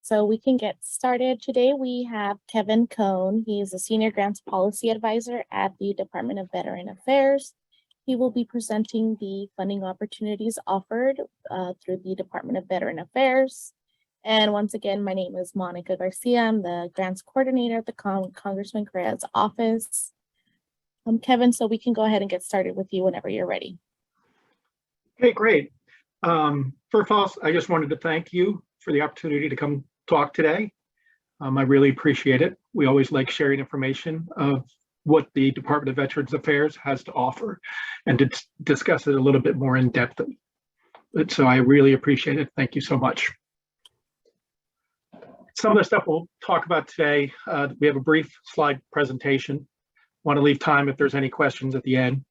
so we can get started. Today we have Kevin Cohn. He is a Senior Grants Policy Advisor at the Department of Veteran Affairs. He will be presenting the funding opportunities offered through the Department of Veteran Affairs. And once again, my name is Monica Garcia. I'm the Grants Coordinator at the Congressman Correa's office. Kevin, so we can go ahead and get started with you whenever you're ready. Okay, great. First of all, I just wanted to thank you for the opportunity to come talk today. I really appreciate it. We always like sharing information of what the Department of Veterans Affairs has to offer and to discuss it a little bit more in depth. So I really appreciate it. Thank you so much. Some of the stuff we'll talk about today, we have a brief slide presentation. Want to leave time if there's any questions at the end.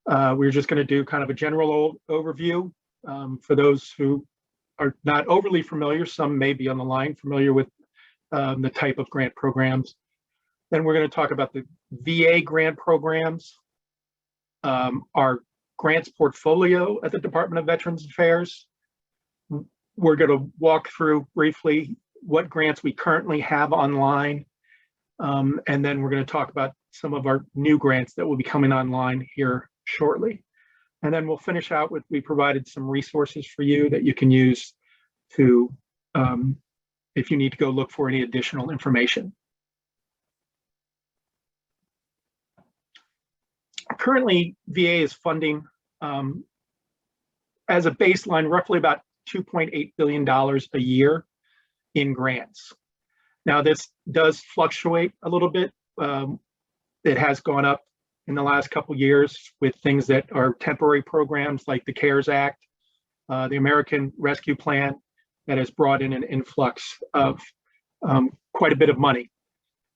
We're just going to do kind of a general overview for those who are not overly familiar. Some may be on the line familiar with the type of grant programs. Then we're going to talk about the VA grant programs, our grants portfolio at the Department of Veterans Affairs. We're going to walk through briefly what grants we currently have online. And then we're going to talk about some of our new grants that will be coming online here shortly. And then we'll finish out with, we provided some resources for you that you can use to, if you need to go look for any additional information. Currently, VA is funding, as a baseline, roughly about $2.8 billion a year in grants. Now, this does fluctuate a little bit. It has gone up in the last couple of years with things that are temporary programs like the CARES Act, the American Rescue Plan, that has brought in an influx of quite a bit of money.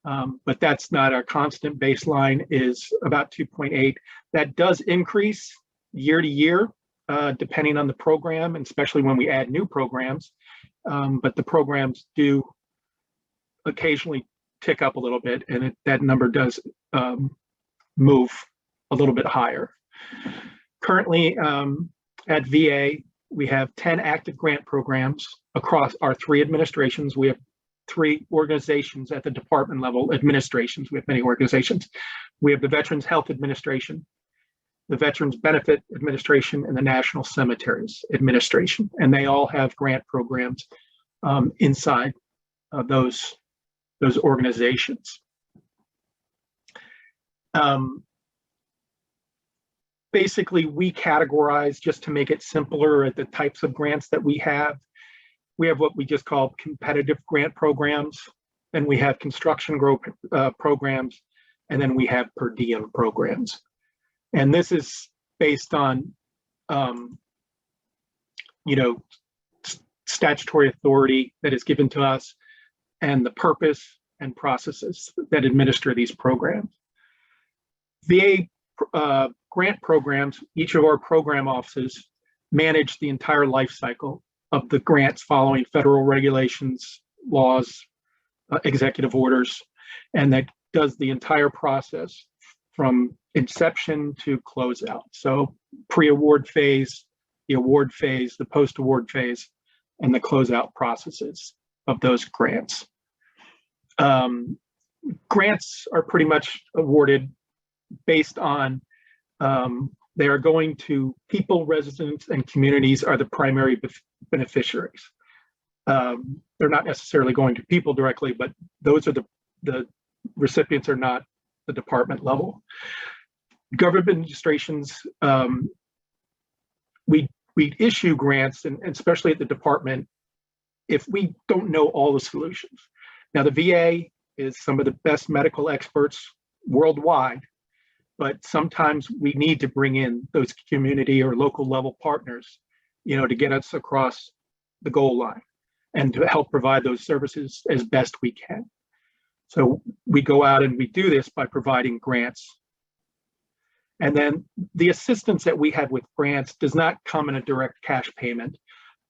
But that's not our constant baseline, is about 2.8. That does increase year to year, depending on the program, and especially when we add new programs. But the programs do occasionally tick up a little bit, and that number does move a little bit higher. Currently, at VA, we have 10 active grant programs across our 3 administrations. We have 3 organizations at the department level, administrations. We have many organizations. We have the Veterans Health Administration, the Veterans Benefit Administration, and the National Cemeteries Administration. And they all have grant programs inside of those organizations. Basically, we categorize, just to make it simpler, at the types of grants that we have. We have what we just call competitive grant programs, and we have construction growth programs, and then we have per diem programs. And this is based on, statutory authority that is given to us and the purpose and processes that administer these programs. VA grant programs, each of our program offices manage the entire life cycle of the grants following federal regulations, laws, executive orders, and that does the entire process from inception to closeout. So pre-award phase, the award phase, the post-award phase, and the closeout processes of those grants. Grants are pretty much awarded based on, they are going to people, residents, and communities are the primary beneficiaries. They're not necessarily going to people directly, but those are the recipients are not the department level. Government administrations, we issue grants, and especially at the department, if we don't know all the solutions. Now, the VA is some of the best medical experts worldwide, but sometimes we need to bring in those community or local level partners, to get us across the goal line and to help provide those services as best we can. So we go out and we do this by providing grants. And then the assistance that we have with grants does not come in a direct cash payment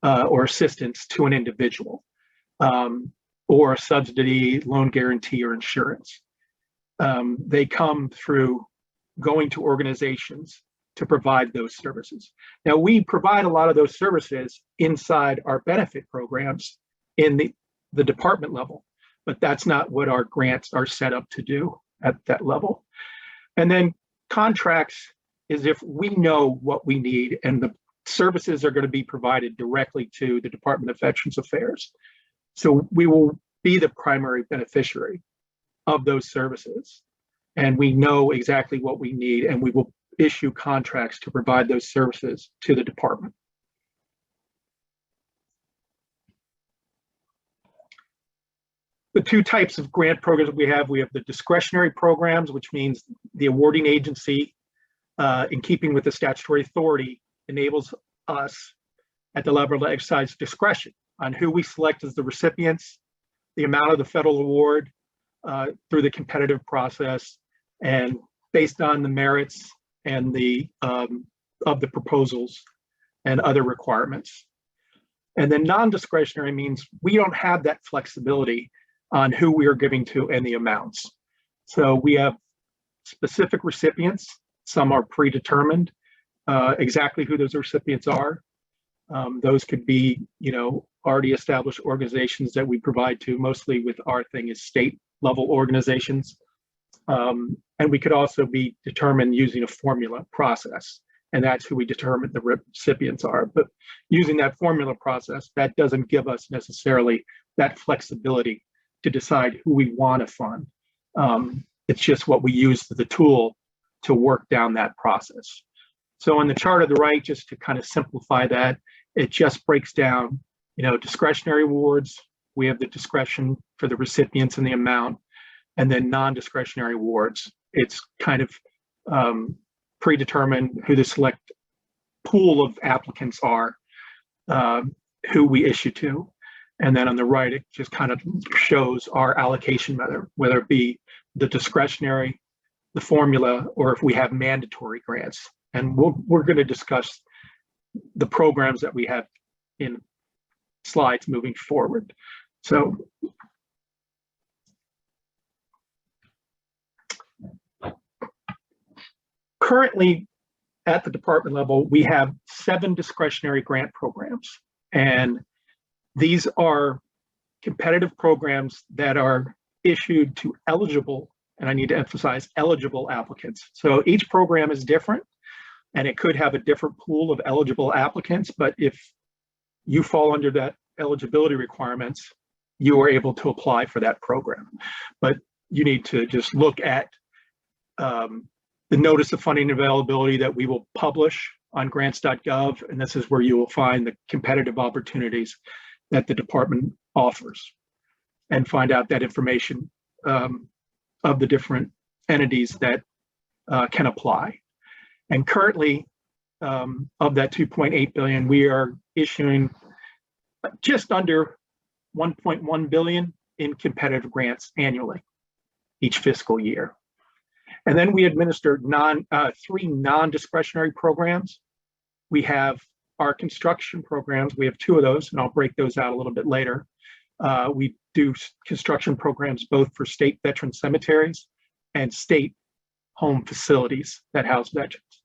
or assistance to an individual or a subsidy, loan guarantee, or insurance. They come through going to organizations to provide those services. Now, we provide a lot of those services inside our benefit programs in the department level, but that's not what our grants are set up to do at that level. And then contracts is if we know what we need and the services are going to be provided directly to the Department of Veterans Affairs. So we will be the primary beneficiary of those services. And we know exactly what we need, and we will issue contracts to provide those services to the department. The two types of grant programs we have the discretionary programs, which means the awarding agency, in keeping with the statutory authority, enables us at the level to exercise discretion on who we select as the recipients, the amount of the federal award through the competitive process, and based on the merits and the of the proposals and other requirements. And then non-discretionary means we don't have that flexibility on who we are giving to and the amounts. So we have specific recipients. Some are predetermined, exactly who those recipients are. Those could be, already established organizations that we provide to. Mostly with our thing is state level organizations. And we could also be determined using a formula process, and that's who we determine the recipients are. But using that formula process, that doesn't give us necessarily that flexibility to decide who we want to fund. It's just what we use as the tool to work down that process. So on the chart on the right, just to kind of simplify that, it just breaks down, discretionary awards. We have the discretion for the recipients and the amount, and then non-discretionary awards. It's kind of predetermined who the select pool of applicants are, who we issue to. And then on the right, it just kind of shows our allocation method, whether it be the discretionary, the formula, or if we have mandatory grants. And we're going to discuss the programs that we have in slides moving forward. So currently at the department level, we have 7 discretionary grant programs. And these are competitive programs that are issued to eligible, and I need to emphasize eligible applicants. So each program is different, and it could have a different pool of eligible applicants, but if you fall under that eligibility requirements, you are able to apply for that program. But you need to just look at the notice of funding availability that we will publish on grants.gov, and this is where you will find the competitive opportunities that the department offers, and find out that information of the different entities that can apply. And currently, of that 2.8 billion, we are issuing just under 1.1 billion in competitive grants annually, each fiscal year. And then we administer 3 non-discretionary programs. We have our construction programs. We have 2 of those, and I'll break those out a little bit later. We do construction programs both for state veteran cemeteries and state home facilities that house veterans.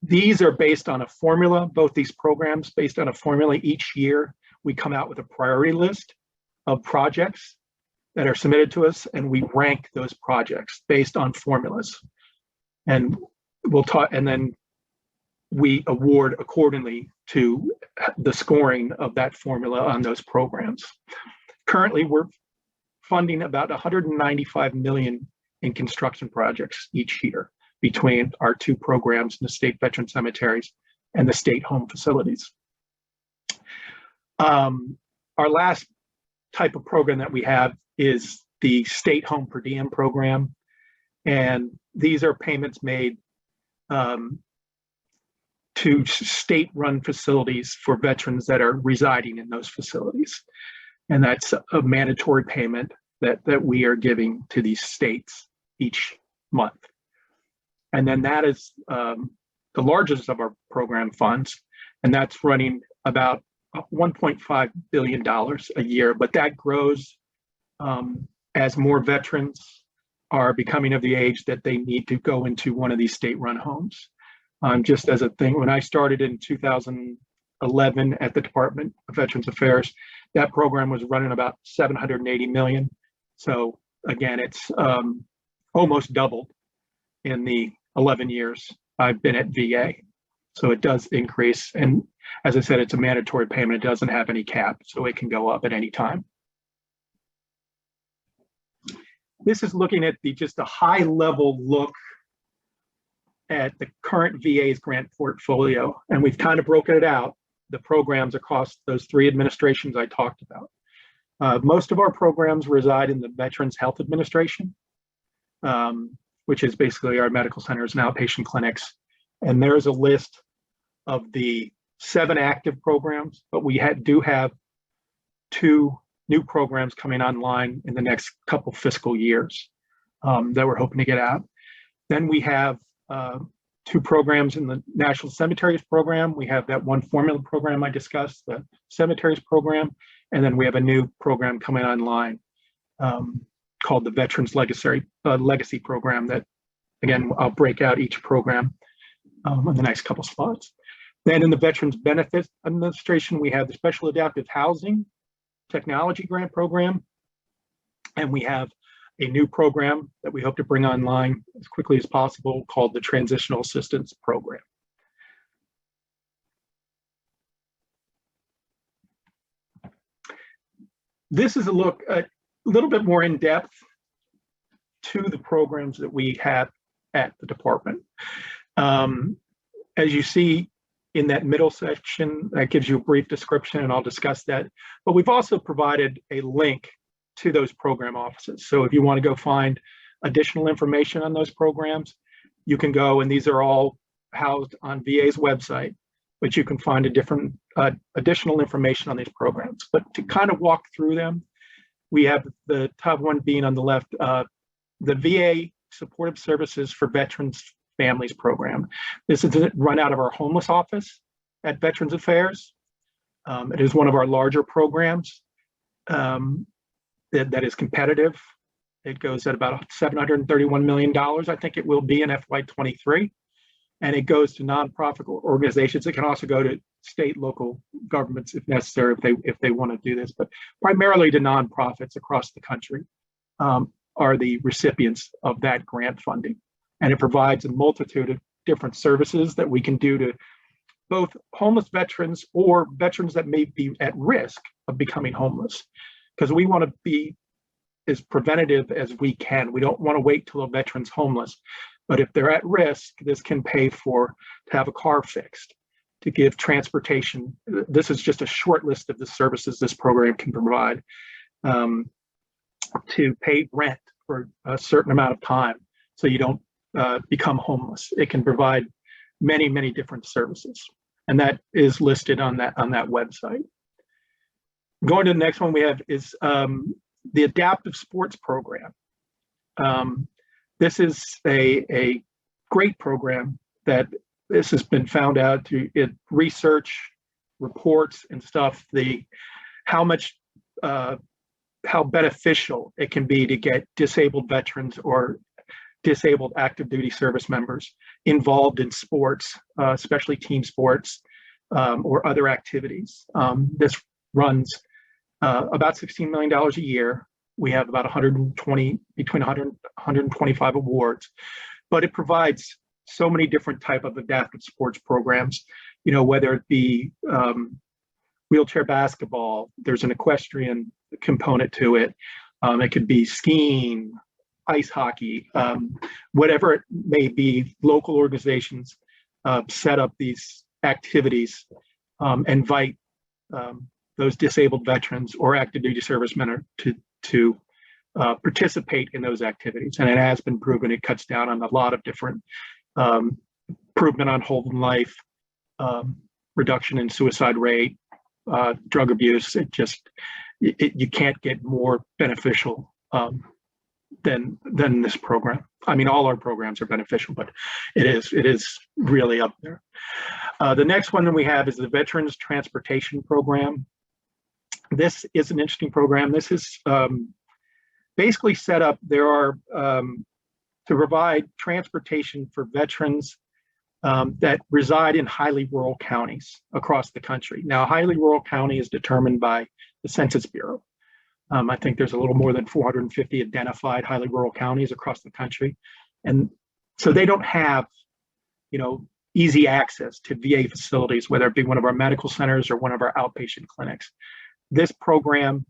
These are based on a formula, both these programs based on a formula. Each year, we come out with a priority list of projects that are submitted to us, and we rank those projects based on formulas. And we'll talk, and then we award accordingly to the scoring of that formula on those programs. Currently, we're funding about 195 million in construction projects each year between our 2 programs, the state veteran cemeteries and the state home facilities. Our last type of program that we have is the state home per diem program. And these are payments made to state-run facilities for veterans that are residing in those facilities. And that's a mandatory payment that we are giving to these states each month. And then that is the largest of our program funds, and that's running about $1.5 billion a year, but that grows as more veterans are becoming of the age that they need to go into one of these state-run homes. Just as a thing, when I started in 2011 at the Department of Veterans Affairs, that program was running about 780 million. So again, it's almost doubled in the 11 years I've been at VA. So it does increase. And as I said, it's a mandatory payment. It doesn't have any cap, so it can go up at any time. This is looking at just a high level look at the current VA's grant portfolio. And we've kind of broken it out, the programs across those three administrations I talked about. Most of our programs reside in the Veterans Health Administration, which is basically our medical centers and outpatient clinics. And there's a list of the 7 active programs, but we do have 2 new programs coming online in the next couple fiscal years that we're hoping to get out. Then we have 2 programs in the National Cemeteries Program. We have that one formula program I discussed, the Cemeteries Program, and then we have a new program coming online called the Veterans Legacy Program that, again, I'll break out each program in the next couple spots. Then in the Veterans Benefits Administration, we have the Special Adaptive Housing Technology Grant Program, and we have a new program that we hope to bring online as quickly as possible called the Transitional Assistance Program. This is a look a little bit more in depth to the programs that we have at the department. As you see in that middle section, that gives you a brief description, and I'll discuss that. But we've also provided a link to those program offices. So if you want to go find additional information on those programs, you can go, and these are all housed on VA's website, but you can find a different additional information on these programs. But to kind of walk through them, we have the top one being on the left, the VA Supportive Services for Veterans Families Program. This is run out of our homeless office at Veterans Affairs. It is one of our larger programs that is competitive. It goes at about $731 million, I think it will be in FY23. And it goes to nonprofit organizations. It can also go to state, local governments if necessary, if they want to do this, but primarily to nonprofits across the country are the recipients of that grant funding. And it provides a multitude of different services that we can do to both homeless veterans or veterans that may be at risk of becoming homeless, because we want to be as preventative as we can. We don't want to wait till a veteran's homeless, but if they're at risk, this can pay to have a car fixed, to give transportation. This is just a short list of the services this program can provide, to pay rent for a certain amount of time so you don't become homeless. It can provide many, many different services, and that is listed on that website. Going to the next one we have is the Adaptive Sports Program. This is a great program that this has been found out through research, reports, and stuff. How beneficial it can be to get disabled veterans or disabled active duty service members involved in sports, especially team sports or other activities. This runs about $16 million a year. We have about between 100 and 125 awards, but it provides so many different type of adaptive sports programs, whether it be wheelchair basketball, there's an equestrian component to it. It could be skiing, ice hockey, whatever it may be. Local organizations set up these activities, invite those disabled veterans or active duty servicemen to participate in those activities. And it has been proven it cuts down on a lot of different improvement on whole life, reduction in suicide rate, drug abuse. You can't get more beneficial than this program. I mean, all our programs are beneficial, but it is really up there. The next one that we have is the Veterans Transportation Program. This is an interesting program. This is basically set up. There are to provide transportation for veterans that reside in highly rural counties across the country. Now, a highly rural county is determined by the Census Bureau. I think there's a little more than 450 identified highly rural counties across the country. And so they don't have, easy access to VA facilities, whether it be one of our medical centers or one of our outpatient clinics. This program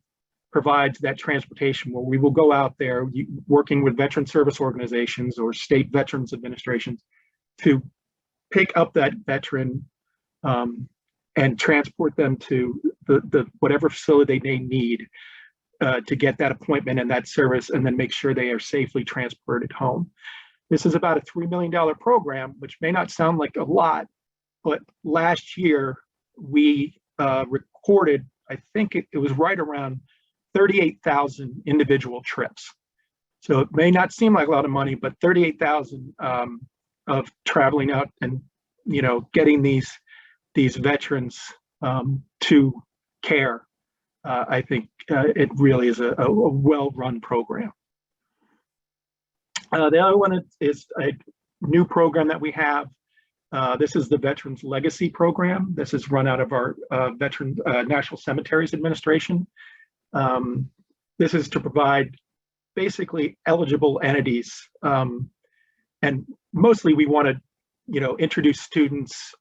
provides that transportation where we will go out there working with veteran service organizations or state veterans administrations to pick up that veteran and transport them to the whatever facility they need to get that appointment and that service, and then make sure they are safely transported home. This is about a $3 million program, which may not sound like a lot, but last year we recorded, I think it was right around 38,000 individual trips. So it may not seem like a lot of money, but 38,000 of traveling out and getting these veterans to care. I think it really is a well-run program. The other one is a new program that we have. This is the Veterans Legacy Program. This is run out of our National Cemeteries Administration. This is to provide basically eligible entities, and mostly we want to, introduce students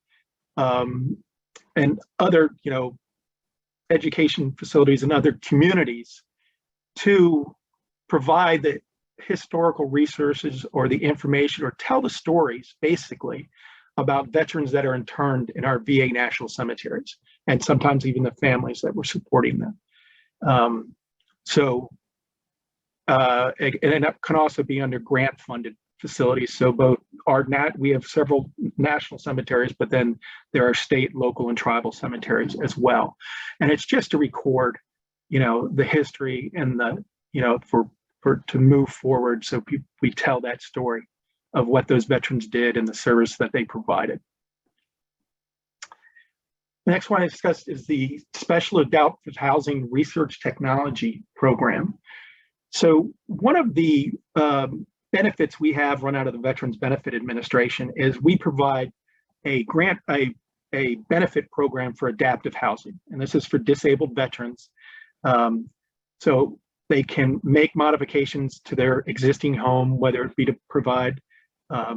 and other, education facilities and other communities to provide the historical resources or the information or tell the stories basically about veterans that are interned in our VA national cemeteries, and sometimes even the families that were supporting them. And it can also be under grant funded facilities. So both we have several national cemeteries, but then there are state, local, and tribal cemeteries as well. And it's just to record, the history and to move forward. So we tell that story of what those veterans did and the service that they provided. The next one I discussed is the Special Adaptive Housing Research Technology Program. So one of the benefits we have run out of the Veterans Benefit Administration is we provide a benefit program for adaptive housing. And this is for disabled veterans. So they can make modifications to their existing home, whether it be to provide a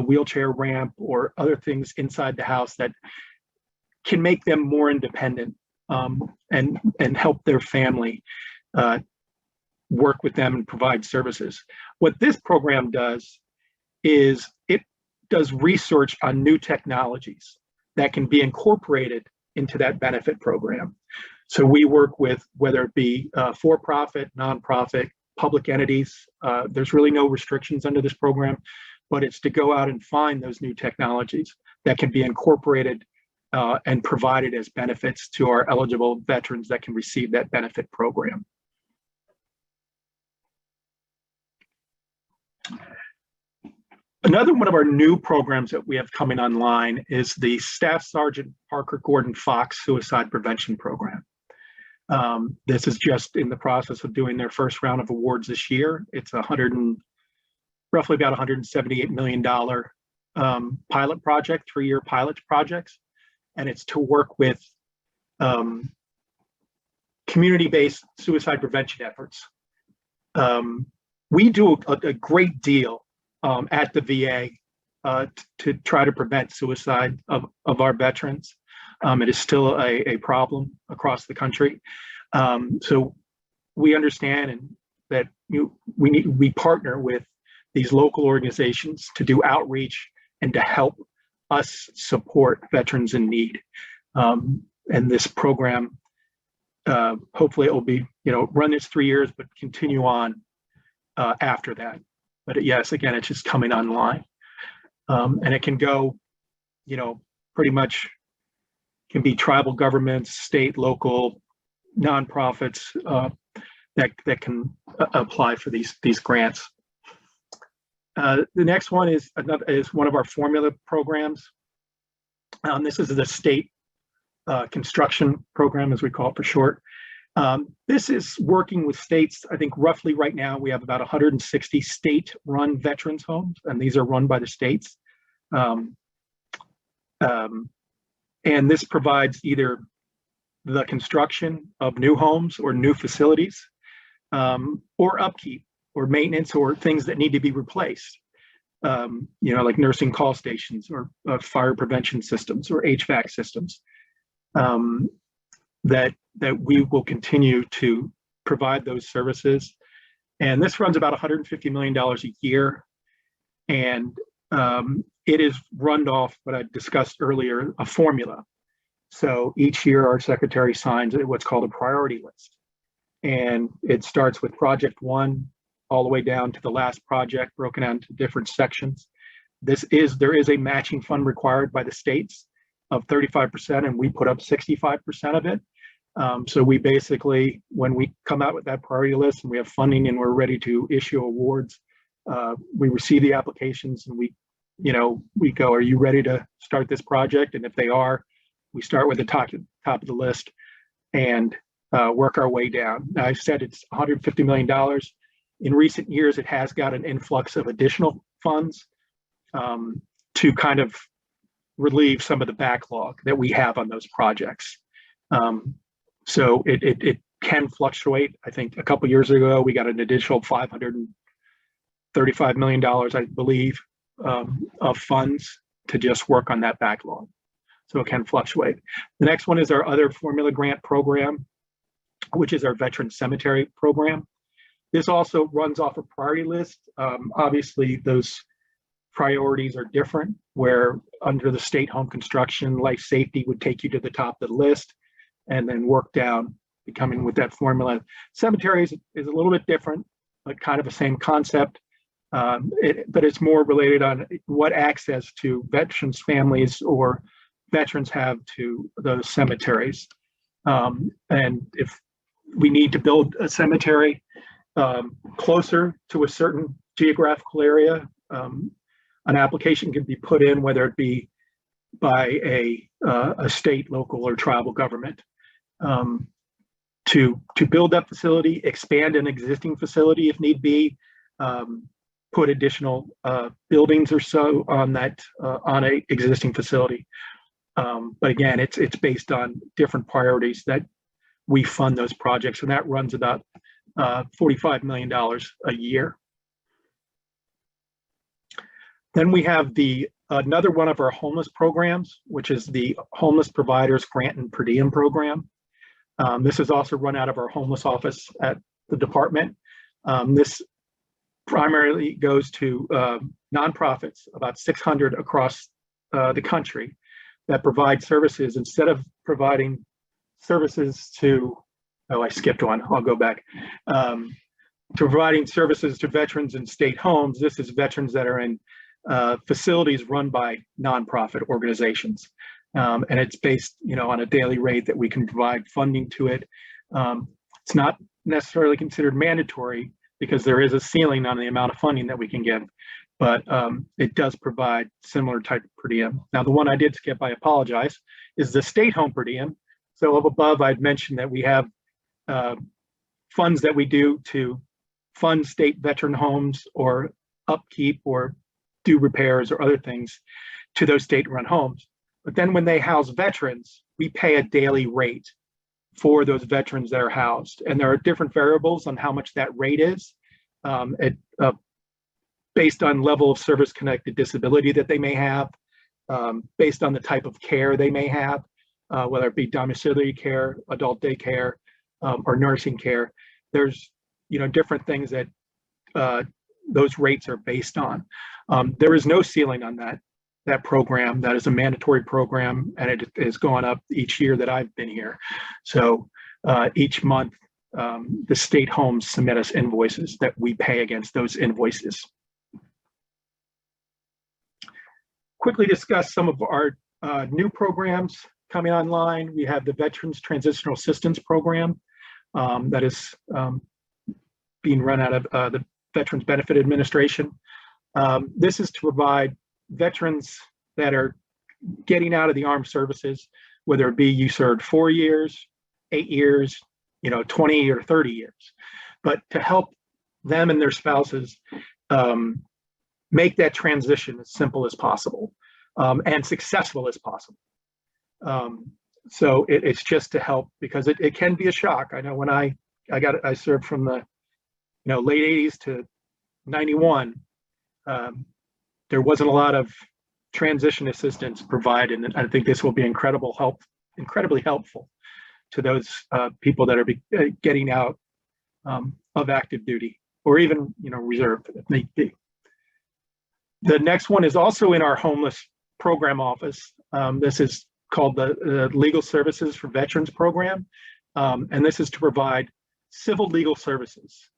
wheelchair ramp or other things inside the house that can make them more independent and help their family work with them and provide services. What this program does is it does research on new technologies that can be incorporated into that benefit program. So we work with, whether it be for-profit, nonprofit, public entities. There's really no restrictions under this program, but it's to go out and find those new technologies that can be incorporated and provided as benefits to our eligible veterans that can receive that benefit program. Another one of our new programs that we have coming online is the Staff Sergeant Parker Gordon Fox Suicide Prevention Program. This is just in the process of doing their first round of awards this year. It's roughly about $178 million pilot project, 3-year pilot projects, and it's to work with community-based suicide prevention efforts. We do a great deal at the VA to try to prevent suicide of our veterans. It is still a problem across the country. So we understand that we partner with these local organizations to do outreach and to help us support veterans in need. And this program, hopefully it will be, run this 3 years, but continue on after that. But yes, again, it's just coming online. And it can go, pretty much can be tribal governments, state, local, nonprofits that can apply for these grants. The next one is one of our formula programs. This is the state construction program, as we call it for short. This is working with states. I think roughly right now we have about 160 state-run veterans homes, and these are run by the states. Um, and this provides either the construction of new homes or new facilities, or upkeep or maintenance or things that need to be replaced. Like nursing call stations or fire prevention systems or HVAC systems, that we will continue to provide those services. And this runs about $150 million a year. And it is run off what I discussed earlier, a formula. So each year our secretary signs what's called a priority list. And it starts with project one all the way down to the last project, broken down into different sections. There is a matching fund required by the states of 35%, and we put up 65% of it. So we basically, when we come out with that priority list and we have funding and we're ready to issue awards, we receive the applications and we go, are you ready to start this project? And if they are, we start with the top of the list and work our way down. Now, I said it's $150 million. In recent years, it has got an influx of additional funds to kind of relieve some of the backlog that we have on those projects. So it can fluctuate. I think a couple years ago, we got an additional $535 million, I believe, of funds to just work on that backlog. So it can fluctuate. The next one is our other formula grant program, which is our veteran cemetery program. This also runs off a priority list. Obviously, those priorities are different, where under the state home construction, life safety would take you to the top of the list and then work down, becoming with that formula. Cemeteries is a little bit different, but kind of the same concept. But it's more related on what access to veterans' families or veterans have to those cemeteries. And if we need to build a cemetery closer to a certain geographical area, an application can be put in, whether it be by a state, local, or tribal government, to build that facility, expand an existing facility if need be, put additional buildings or so on that on a existing facility. But again, it's based on different priorities that we fund those projects, and that runs about $45 million a year. Then we have another one of our homeless programs, which is the Homeless Providers Grant and Per Diem Program. This is also run out of our homeless office at the department. This primarily goes to nonprofits, about 600 across the country, that provide services. Instead of providing services to, I skipped one, I'll go back. To providing services to veterans in state homes, this is veterans that are in facilities run by nonprofit organizations. And it's based, on a daily rate that we can provide funding to it. It's not necessarily considered mandatory because there is a ceiling on the amount of funding that we can give, but it does provide similar type of per diem. Now, the one I did skip, I apologize, is the state home per diem. So up above, I'd mentioned that we have funds that we do to fund state veteran homes or upkeep or do repairs or other things to those state-run homes. But then when they house veterans, we pay a daily rate for those veterans that are housed. And there are different variables on how much that rate is, based on level of service-connected disability that they may have, based on the type of care they may have, whether it be domiciliary care, adult daycare, or nursing care. There's different things that those rates are based on. There is no ceiling on that program. That is a mandatory program, and it has gone up each year that I've been here. So each month, the state homes submit us invoices that we pay against those invoices. Quickly discuss some of our new programs coming online. We have the Veterans Transitional Assistance Program that is being run out of the Veterans Benefit Administration. This is to provide veterans that are getting out of the armed services, whether it be you served 4 years, 8 years, 20 or 30 years, but to help them and their spouses make that transition as simple as possible and successful as possible. So it's just to help, because it can be a shock. I know when I served from the late 80s to 91, there wasn't a lot of transition assistance provided, and I think this will be incredibly helpful to those people that are getting out of active duty, or even reserve if need be. The next one is also in our homeless program office. This is called the Legal Services for Veterans Program, and this is to provide civil legal services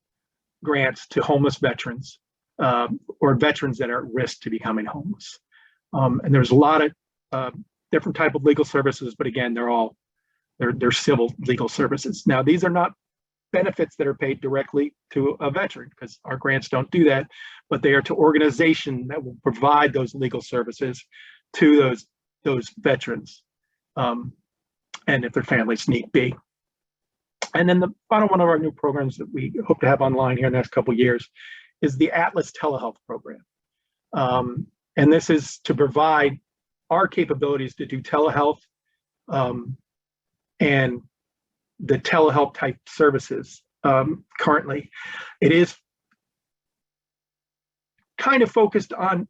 grants to homeless veterans or veterans that are at risk to becoming homeless. And there's a lot of different type of legal services, but again, they're civil legal services. Now, these are not benefits that are paid directly to a veteran, because our grants don't do that, but they are to organizations that will provide those legal services to those veterans, and if their families need be. And then the final one of our new programs that we hope to have online here in the next couple of years is the Atlas Telehealth Program. And this is to provide our capabilities to do telehealth and the telehealth type services. Currently, it is kind of focused on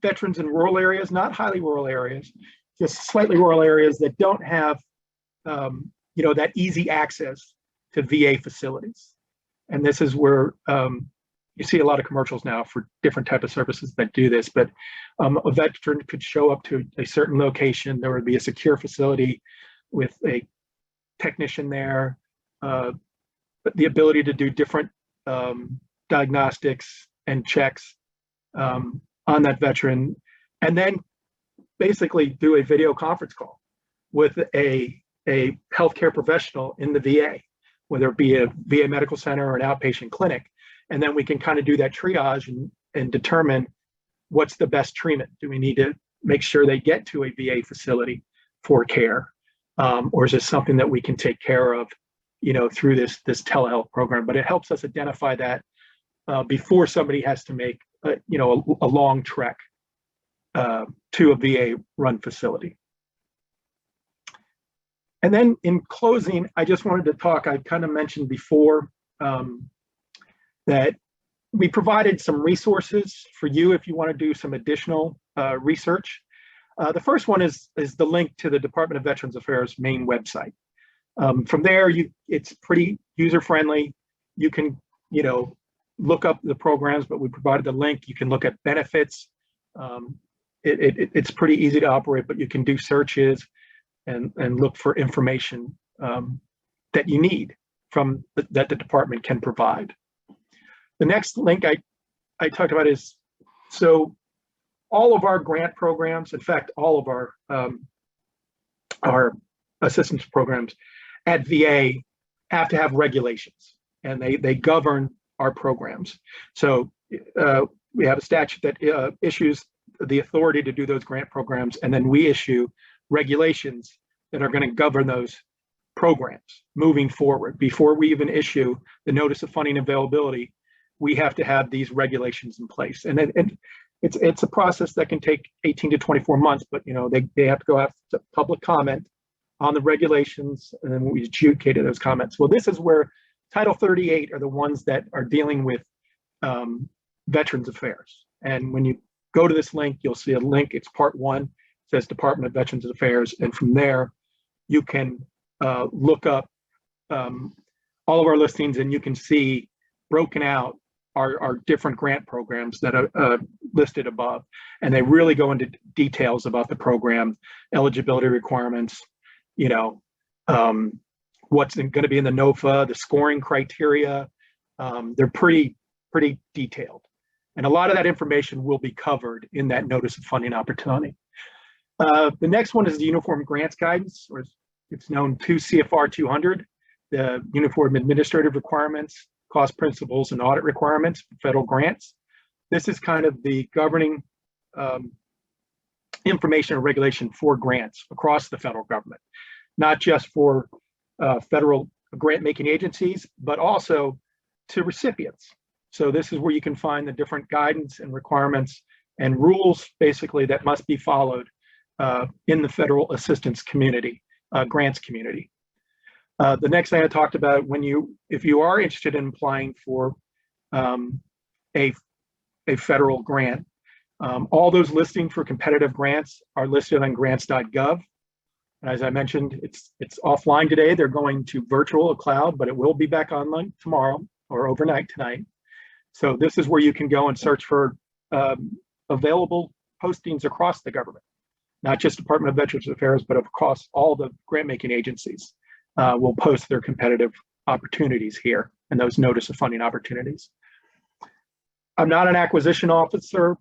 veterans in rural areas, not highly rural areas, just slightly rural areas that don't have that easy access to VA facilities. And this is where you see a lot of commercials now for different type of services that do this, but a veteran could show up to a certain location. There would be a secure facility with a technician there, but the ability to do different diagnostics and checks on that veteran, and then basically do a video conference call with a healthcare professional in the VA, whether it be a VA medical center or an outpatient clinic. And then we can kind of do that triage and determine what's the best treatment. Do we need to make sure they get to a VA facility for care? Or is this something that we can take care of, through this telehealth program? But it helps us identify that before somebody has to make, a long trek to a VA run facility. And then in closing, I just wanted to talk, I kind of mentioned before that we provided some resources for you if you want to do some additional research. The first one is the link to the Department of Veterans Affairs main website. From there, it's pretty user-friendly. You can, look up the programs, but we provided the link. You can look at benefits. It's pretty easy to operate, but you can do searches and look for information that you need that the department can provide. The next link I talked about is, so all of our grant programs, in fact, all of our assistance programs at VA have to have regulations, and they govern our programs. So we have a statute that issues the authority to do those grant programs, and then we issue regulations that are going to govern those programs moving forward. Before we even issue the notice of funding availability, we have to have these regulations in place. And it's a process that can take 18 to 24 months, but they have to go out to public comment on the regulations, and then we adjudicated those comments. Well, this is where Title 38 are the ones that are dealing with Veterans Affairs. And when you go to this link, you'll see a link. It's part 1, it says Department of Veterans Affairs. And from there, you can look up all of our listings, and you can see broken out our different grant programs that are listed above. And they really go into details about the program, eligibility requirements, what's going to be in the NOFA, the scoring criteria. They're pretty detailed. And a lot of that information will be covered in that notice of funding opportunity. The next one is the Uniform Grants Guidance, or it's known to CFR 200, the Uniform Administrative Requirements, Cost Principles, and Audit Requirements for federal grants. This is kind of the governing information and regulation for grants across the federal government, not just for federal grant-making agencies, but also to recipients. So this is where you can find the different guidance and requirements and rules basically that must be followed in the federal assistance community, grants community. The next thing I talked about, if you are interested in applying for a federal grant, all those listings for competitive grants are listed on grants.gov. As I mentioned, it's offline today. They're going to virtual cloud, but it will be back online tomorrow or overnight tonight. So this is where you can go and search for available postings across the government, not just Department of Veterans Affairs, but across all the grant-making agencies will post their competitive opportunities here and those notice of funding opportunities. I'm not an acquisition officer,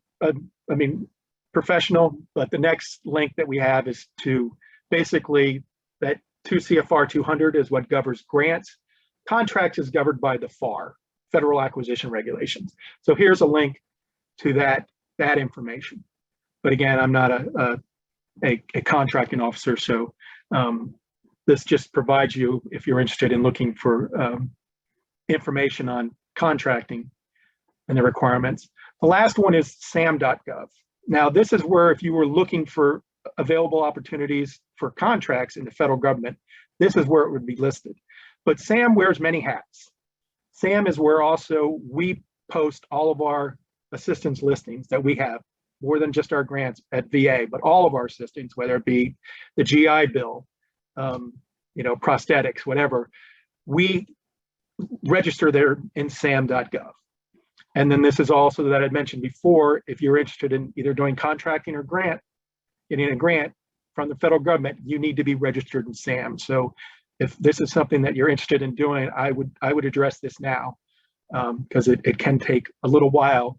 professional, but the next link that we have is to basically that 2 CFR 200 is what governs grants. Contracts is governed by the FAR, Federal Acquisition Regulations. So here's a link to that information. But again, I'm not a contracting officer, so this just provides you, if you're interested in looking for information on contracting and the requirements. The last one is sam.gov. Now, this is where if you were looking for available opportunities for contracts in the federal government, this is where it would be listed. But SAM wears many hats. SAM is where also we post all of our assistance listings that we have, more than just our grants at VA, but all of our assistance, whether it be the GI Bill, prosthetics, whatever, we register there in sam.gov. And then this is also that I mentioned before, if you're interested in either doing contracting or getting a grant from the federal government, you need to be registered in SAM. So if this is something that you're interested in doing, I would address this now because it can take a little while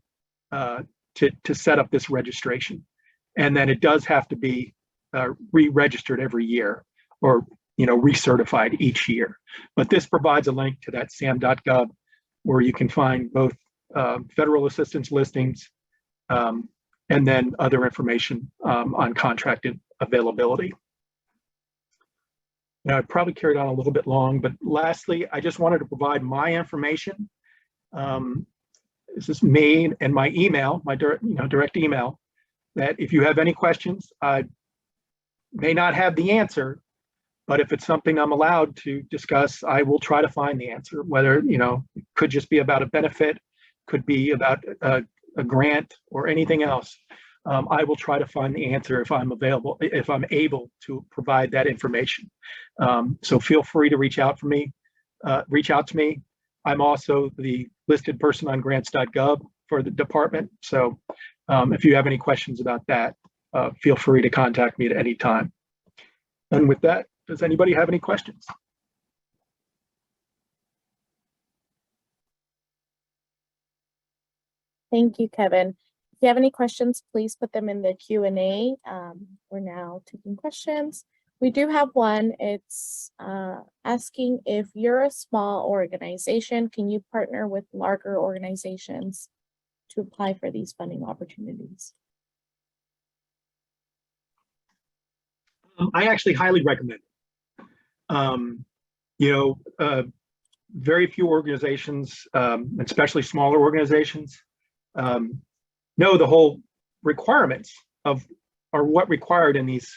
to set up this registration. And then it does have to be re-registered every year or recertified each year. But this provides a link to that sam.gov where you can find both federal assistance listings and then other information on contracted availability. Now, I probably carried on a little bit long, but lastly, I just wanted to provide my information. This is me and my email, my direct email, that if you have any questions, I may not have the answer, but if it's something I'm allowed to discuss, I will try to find the answer, whether, it could just be about a benefit, could be about a grant or anything else. I will try to find the answer if I'm able to provide that information. So feel free to reach out to me. I'm also the listed person on grants.gov for the department. So if you have any questions about that, feel free to contact me at any time. And with that, does anybody have any questions? Thank you, Kevin. If you have any questions, please put them in the Q&A. We're now taking questions. We do have one. It's asking if you're a small organization, can you partner with larger organizations to apply for these funding opportunities? I actually highly recommend it. Very few organizations, especially smaller organizations, know the whole requirements of or what required in these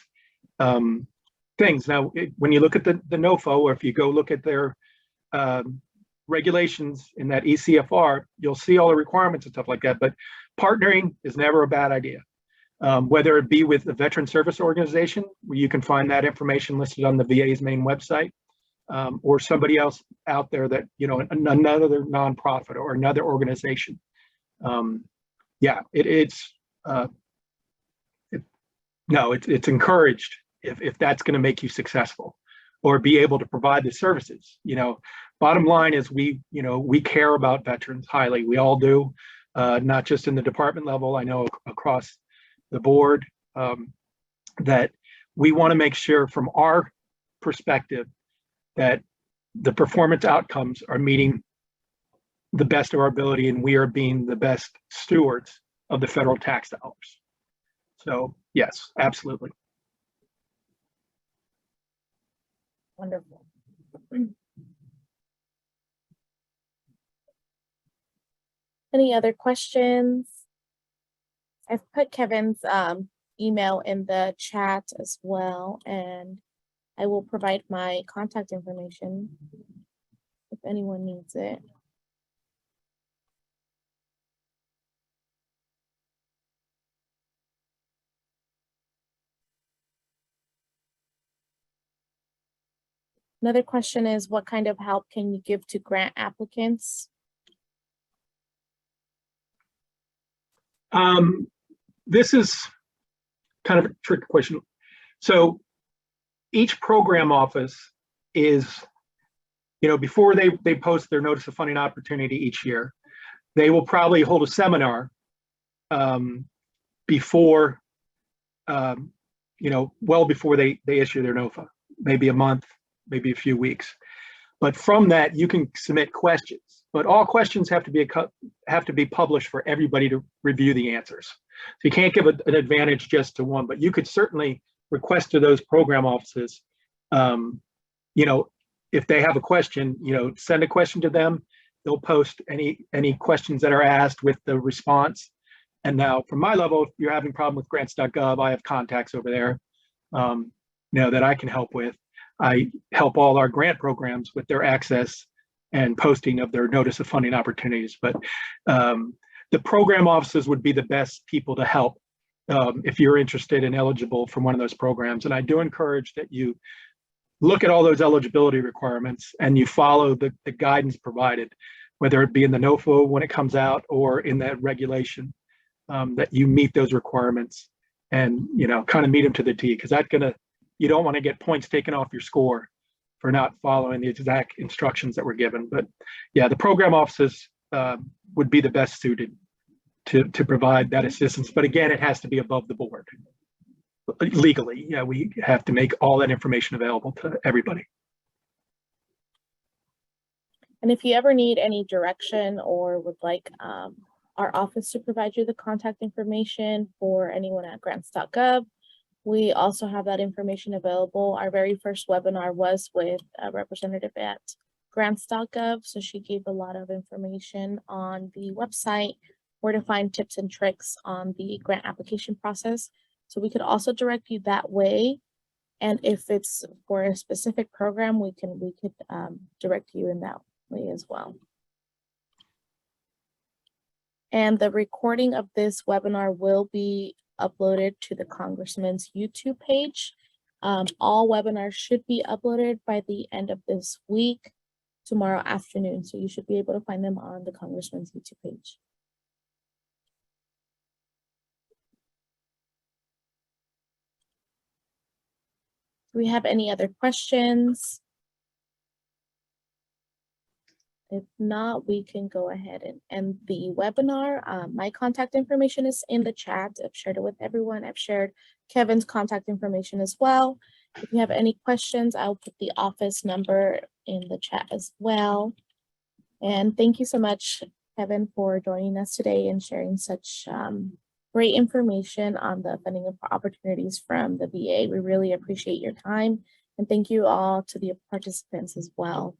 things. Now, when you look at the NOFO, or if you go look at their regulations in that ECFR, you'll see all the requirements and stuff like that. But partnering is never a bad idea. Whether it be with the Veteran Service Organization, where you can find that information listed on the VA's main website, or somebody else out there that, another nonprofit or another organization. It's encouraged if that's going to make you successful or be able to provide the services. Bottom line is we care about veterans highly. We all do, not just in the department level. I know across the board that we want to make sure from our perspective that the performance outcomes are meeting the best of our ability and we are being the best stewards of the federal tax dollars. So yes, absolutely. Wonderful. Any other questions? I've put Kevin's email in the chat as well, and I will provide my contact information if anyone needs it. Another question is, what kind of help can you give to grant applicants? This is kind of a tricky question. So each program office is, before they post their notice of funding opportunity each year, they will probably hold a seminar before, well before they issue their NOFA, maybe a month, maybe a few weeks. But from that, you can submit questions, but all questions have to be published for everybody to review the answers. So you can't give an advantage just to one, but you could certainly request to those program offices, if they have a question, send a question to them. They'll post any questions that are asked with the response. And now from my level, if you're having a problem with grants.gov, I have contacts over there, that I can help with. I help all our grant programs with their access and posting of their notice of funding opportunities. But the program offices would be the best people to help if you're interested and eligible from one of those programs. And I do encourage that you look at all those eligibility requirements and you follow the guidance provided, whether it be in the NOFA when it comes out or in that regulation, that you meet those requirements and, kind of meet them to the T, because you don't want to get points taken off your score for not following the exact instructions that were given. But yeah, the program offices would be the best suited to provide that assistance. But again, it has to be above the board. Legally, we have to make all that information available to everybody. And if you ever need any direction or would like our office to provide you the contact information for anyone at grants.gov, we also have that information available. Our very first webinar was with a representative at grants.gov. So she gave a lot of information on the website, where to find tips and tricks on the grant application process. So we could also direct you that way. And if it's for a specific program, we could direct you in that way as well. And the recording of this webinar will be uploaded to the Congressman's YouTube page. All webinars should be uploaded by the end of this week, tomorrow afternoon. So you should be able to find them on the Congressman's YouTube page. Do we have any other questions? If not, we can go ahead and end the webinar. My contact information is in the chat. I've shared it with everyone. I've shared Kevin's contact information as well. If you have any questions, I'll put the office number in the chat as well. And thank you so much, Kevin, for joining us today and sharing such great information on the funding opportunities from the VA. We really appreciate your time. And thank you all to the participants as well.